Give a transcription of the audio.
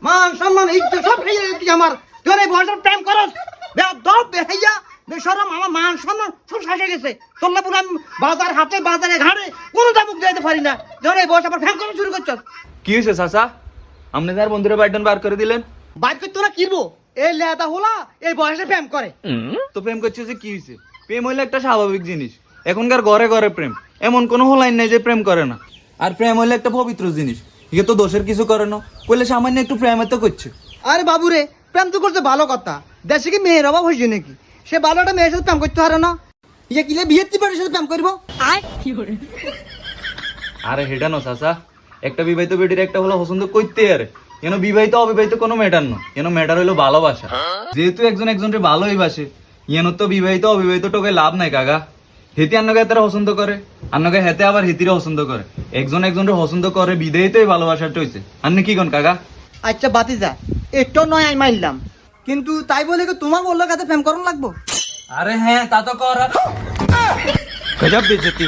মান সম্মান ইজ্জত সব হেয়ে তুই আমার তোর এই বয়সের প্রেম করস বেদব বেহাইয়া বেশরম আমার মান সম্মান সব শেষ হয়ে গেছে তোর না পুরো আমি বাজার হাটে বাজারে ঘাড়ে কোনো দামুক দিতে পারি না তোর এই বয়স আবার প্রেম করা শুরু করছস কি হয়েছে চাচা? আপনি তার বন্ধুরা বাইডন বার করে দিলেন? বাইর করতে তোরা কিনবো এই লেদা হোলা এই বয়সে প্রেম করে তো প্রেম করছে যে কি হয়েছে? প্রেম হইলে একটা স্বাভাবিক জিনিস। এখনকার ঘরে ঘরে প্রেম, এমন কোনো হোলাইন নাই যে প্রেম করে না। আর প্রেম হইলে একটা পবিত্র জিনিস, ইয়ে তো দোষের কিছু করে না, কইলে সামান্য একটু প্রেমে তো করছে। আরে বাবুরে প্রেম তো করছে ভালো কথা, দেশে কি মেয়ের অভাব হয়েছে নাকি? সে ভালোটা মেয়ের সাথে প্রেম করতে পারে না, ইয়ে কিলে বিয়ের টিপারের সাথে প্রেম করবো? আরে হেডা নো চাচা, একটা বিবাহিত বেটির একটা হলো পছন্দ করতে আরে কেন বিবাহিত অবিবাহিত কোনো ম্যাটার না, কেন ম্যাটার হইলো ভালোবাসা। যেহেতু একজন একজনকে ভালোই বাসে, ইয়েন তো বিবাহিত অবিবাহিত টোকে লাভ নাই কাকা। হেতি আন্নকে তারা পছন্দ করে, আন্নকে হেতে আবার হেতিরা পছন্দ করে, একজন একজনকে পছন্দ করে বিদেই তো এই ভালোবাসাটা হইছে। আপনি কি কোন কাকা? আচ্ছা বাতিজা একটু নয় আমি মানলাম, কিন্তু তাই বলে কি তোমার বললো কাছে প্রেম করুন লাগবো? আরে হ্যাঁ তা তো কর। গজব বেজতি।